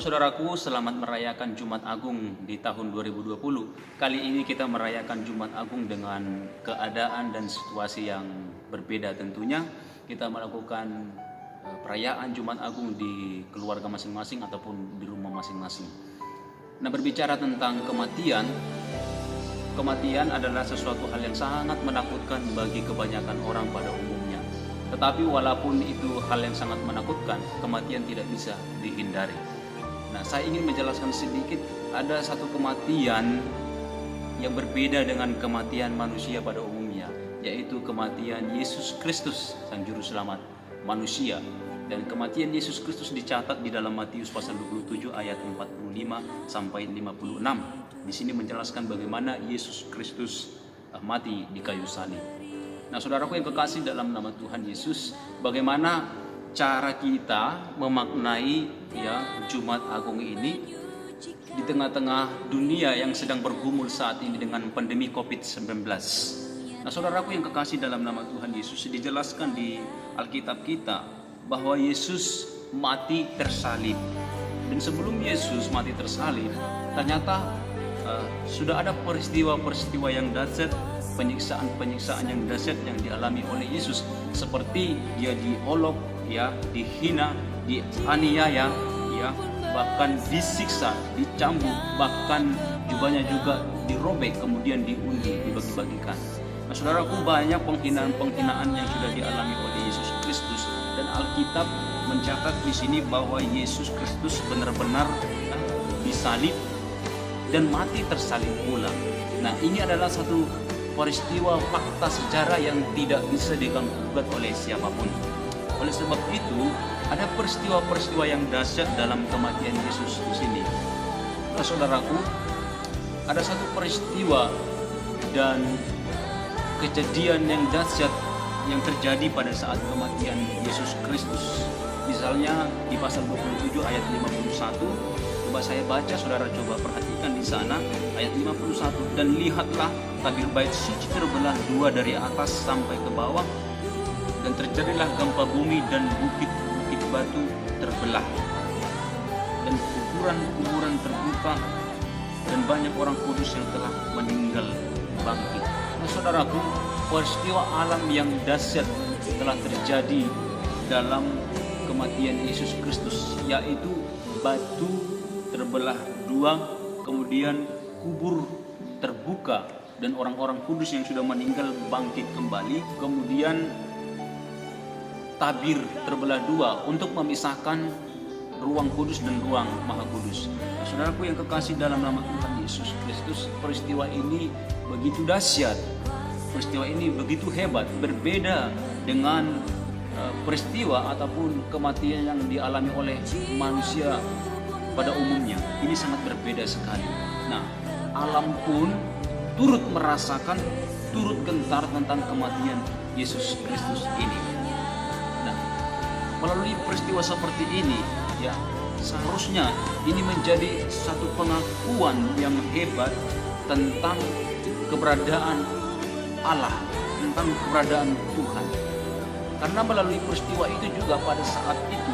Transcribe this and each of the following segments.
saudaraku, selamat merayakan Jumat Agung di tahun 2020. Kali ini kita merayakan Jumat Agung dengan keadaan dan situasi yang berbeda tentunya. Kita melakukan perayaan Jumat Agung di keluarga masing-masing ataupun di rumah masing-masing. Nah, berbicara tentang kematian adalah sesuatu hal yang sangat menakutkan bagi kebanyakan orang pada umumnya. Tetapi walaupun itu hal yang sangat menakutkan, kematian tidak bisa dihindari. Nah, saya ingin menjelaskan sedikit, ada satu kematian yang berbeda dengan kematian manusia pada umumnya, yaitu kematian Yesus Kristus, Sang Juru Selamat manusia. Dan kematian Yesus Kristus dicatat di dalam Matius pasal 27 ayat 45 sampai 56. Di sini menjelaskan bagaimana Yesus Kristus mati di kayu salib. Nah, saudaraku yang kekasih dalam nama Tuhan Yesus, bagaimana cara kita memaknai Jumat Agung ini di tengah-tengah dunia yang sedang bergumul saat ini dengan pandemi COVID-19. Nah, saudaraku yang kekasih dalam nama Tuhan Yesus, dijelaskan di Alkitab kita bahwa Yesus mati tersalib. Dan sebelum Yesus mati tersalib, ternyata sudah ada peristiwa-peristiwa yang dahsyat, penyiksaan-penyiksaan yang dahsyat yang dialami oleh Yesus, seperti dia diolok, dihina, dianiaya, bahkan disiksa, dicambuk, bahkan jubahnya juga dirobek, kemudian diundi, dibagi-bagikan. Nah, saudaraku, banyak penghinaan-penghinaan yang sudah dialami oleh Yesus Kristus, dan Alkitab mencatat di sini bahwa Yesus Kristus benar-benar disalib dan mati tersalib pula. Nah, ini adalah satu peristiwa fakta sejarah yang tidak bisa diganggu-gugat oleh siapapun. Oleh sebab itu, ada peristiwa-peristiwa yang dahsyat dalam kematian Yesus di sini. Nah, saudaraku, ada satu peristiwa dan kejadian yang dahsyat yang terjadi pada saat kematian Yesus Kristus. Misalnya di pasal 27 ayat 51, coba saya baca, saudara coba perhatikan di sana ayat 51. Dan lihatlah, tabir bait suci terbelah dua dari atas sampai ke bawah, dan terjadilah gempa bumi dan bukit-bukit batu terbelah, dan kuburan-kuburan terbuka, dan banyak orang kudus yang telah meninggal bangkit. Nah, saudaraku, peristiwa alam yang dahsyat telah terjadi dalam kematian Yesus Kristus, yaitu batu terbelah dua, kemudian kubur terbuka, dan orang-orang kudus yang sudah meninggal bangkit kembali, kemudian tabir terbelah dua untuk memisahkan ruang kudus dan ruang maha kudus. Nah, saudaraku yang kekasih dalam nama Tuhan Yesus Kristus, peristiwa ini begitu dahsyat, peristiwa ini begitu hebat, berbeda dengan peristiwa ataupun kematian yang dialami oleh manusia pada umumnya. Ini sangat berbeda sekali. Nah, alam pun turut merasakan, turut gentar tentang kematian Yesus Kristus ini. Nah, melalui peristiwa seperti ini, seharusnya ini menjadi satu pengakuan yang hebat tentang keberadaan Allah, tentang keberadaan Tuhan. Karena melalui peristiwa itu juga, pada saat itu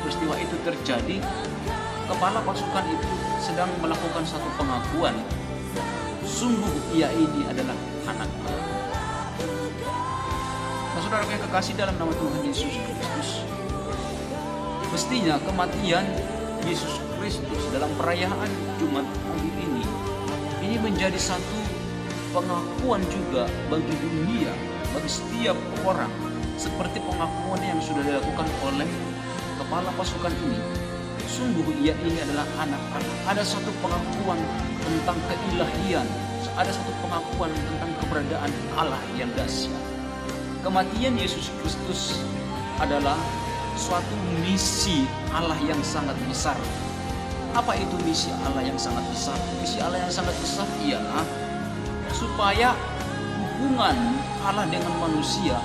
peristiwa itu terjadi, kepala pasukan itu sedang melakukan satu pengakuan, sungguh ia ini adalah anak Allah. Nah, saudara yang kekasih dalam nama Tuhan Yesus Kristus, mestinya kematian Yesus Kristus dalam perayaan Jumat Agung ini menjadi satu pengakuan juga bagi dunia, bagi setiap orang, seperti pengakuan yang sudah dilakukan oleh kepala pasukan ini. Sungguh ia ini adalah anak Allah. Ada satu pengakuan tentang keilahian, ada satu pengakuan tentang keberadaan Allah yang dahsyat. Kematian Yesus Kristus adalah suatu misi Allah yang sangat besar. Apa itu misi Allah yang sangat besar? Misi Allah yang sangat besar ialah supaya hubungan Allah dengan manusia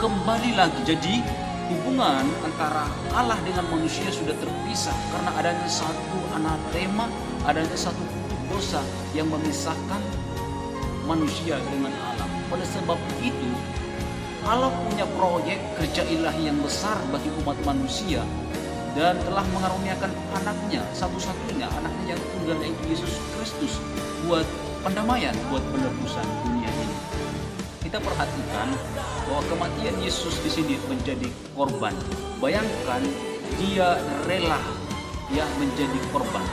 kembali lagi. Jadi hubungan antara Allah dengan manusia sudah terpisah karena adanya satu anatema, adanya satu dosa yang memisahkan manusia dengan Allah. Oleh sebab itu, Allah punya proyek kerja ilahi yang besar bagi umat manusia, dan telah mengaruniakan anaknya, satu-satunya anaknya yang tunggal, yaitu Yesus Kristus, buat pendamaian, buat penebusan dunia ini. Kita perhatikan bahwa kematian Yesus di sini menjadi korban. Bayangkan dia rela ya menjadi korban.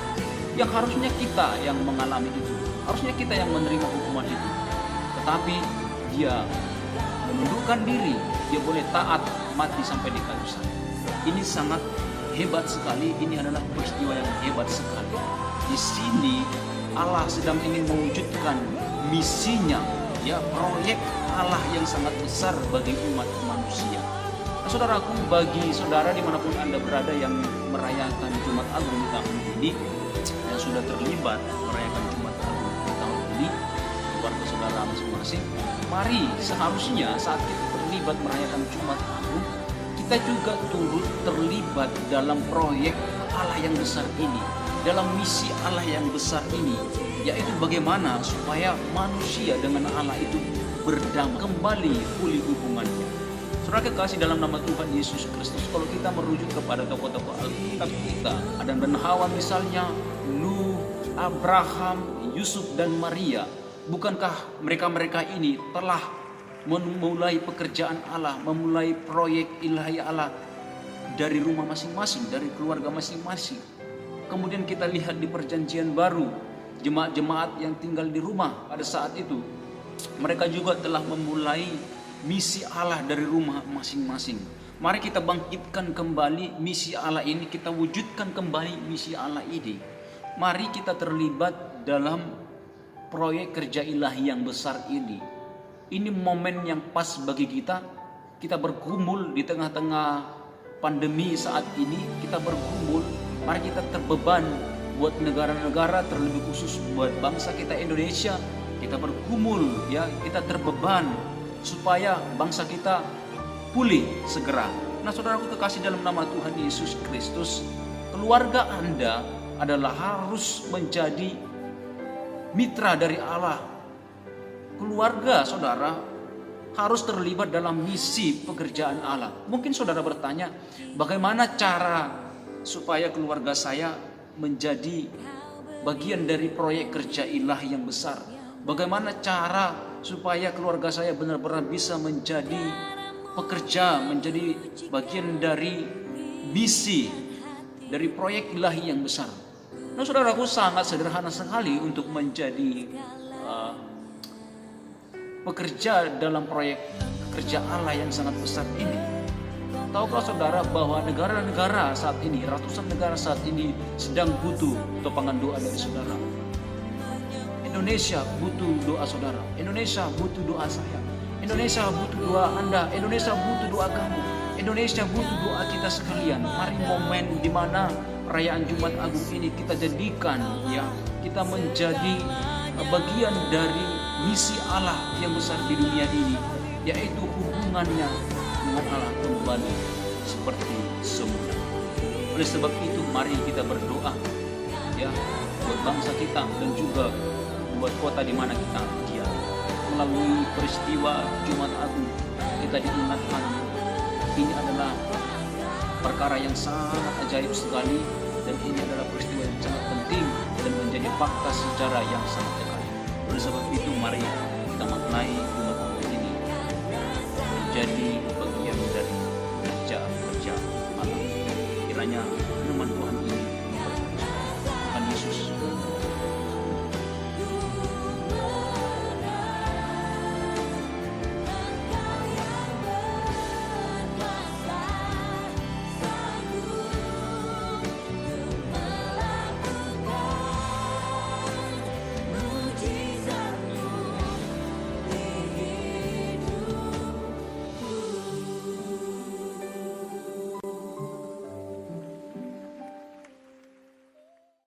Yang harusnya kita yang mengalami itu, harusnya kita yang menerima hukuman itu. Tetapi dia menundukkan diri, dia boleh taat mati sampai di kayu salib. Ini sangat hebat sekali, ini adalah peristiwa yang hebat sekali. Di sini Allah sedang ingin mewujudkan misinya, ya, proyek Allah yang sangat besar bagi umat manusia. Nah, saudaraku, bagi saudara dimanapun Anda berada yang merayakan Jumat Agung di tahun ini, yang sudah terlibat merayakan Jumat Agung di tahun ini, keluarga saudara masing-masing, mari seharusnya saat kita terlibat merayakan Jumat Agung, kita juga turut terlibat dalam proyek Allah yang besar ini, dalam misi Allah yang besar ini, yaitu bagaimana supaya manusia dengan Allah itu berdamai, kembali pulih hubungannya. Saudara kekasih dalam nama Tuhan Yesus Kristus, kalau kita merujuk kepada tokoh-tokoh Alkitab kita, Adam dan Hawa misalnya, Nuh, Abraham, Yusuf dan Maria, bukankah mereka-mereka ini telah memulai pekerjaan Allah, memulai proyek ilahi Allah dari rumah masing-masing, dari keluarga masing-masing. Kemudian kita lihat di perjanjian baru, jemaat-jemaat yang tinggal di rumah pada saat itu, mereka juga telah memulai misi Allah dari rumah masing-masing. Mari kita bangkitkan kembali misi Allah ini, kita wujudkan kembali misi Allah ini. Mari kita terlibat dalam proyek kerja ilahi yang besar ini. Ini momen yang pas bagi kita. Kita bergumul di tengah-tengah pandemi saat ini. Kita bergumul, mari kita terbeban buat negara-negara, terlebih khusus buat bangsa kita Indonesia. Kita bergumul, ya, kita terbeban supaya bangsa kita pulih segera. Nah, saudaraku kekasih dalam nama Tuhan Yesus Kristus, keluarga Anda adalah harus menjadi mitra dari Allah. Keluarga saudara harus terlibat dalam misi pekerjaan Allah. Mungkin saudara bertanya, bagaimana cara supaya keluarga saya menjadi bagian dari proyek kerja ilahi yang besar? Bagaimana cara supaya keluarga saya benar-benar bisa menjadi pekerja, menjadi bagian dari misi, dari proyek ilahi yang besar? Nah, saudaraku, sangat sederhana sekali untuk menjadi pekerja dalam proyek kerja Allah yang sangat besar ini. Tahukah saudara bahwa negara-negara saat ini, ratusan negara saat ini sedang butuh topangan doa dari saudara. Indonesia butuh doa saudara, Indonesia butuh doa saya, Indonesia butuh doa Anda, Indonesia butuh doa kamu, Indonesia butuh doa kita sekalian. Mari momen di mana perayaan Jumat Agung ini kita jadikan, ya, kita menjadi bagian dari misi Allah yang besar di dunia ini, yaitu hubungannya dengan Allah kembali seperti semula. Oleh sebab itu, mari kita berdoa, ya, buat bangsa kita dan juga buat kota di mana kita diam. Melalui peristiwa Jumat Agung, kita diingatkan ini adalah perkara yang sangat ajaib sekali, dan ini adalah peristiwa yang sangat penting dan menjadi fakta sejarah yang sangat dekat. Oleh sebab itu, mari kita maknai Jumat Agung ini menjadi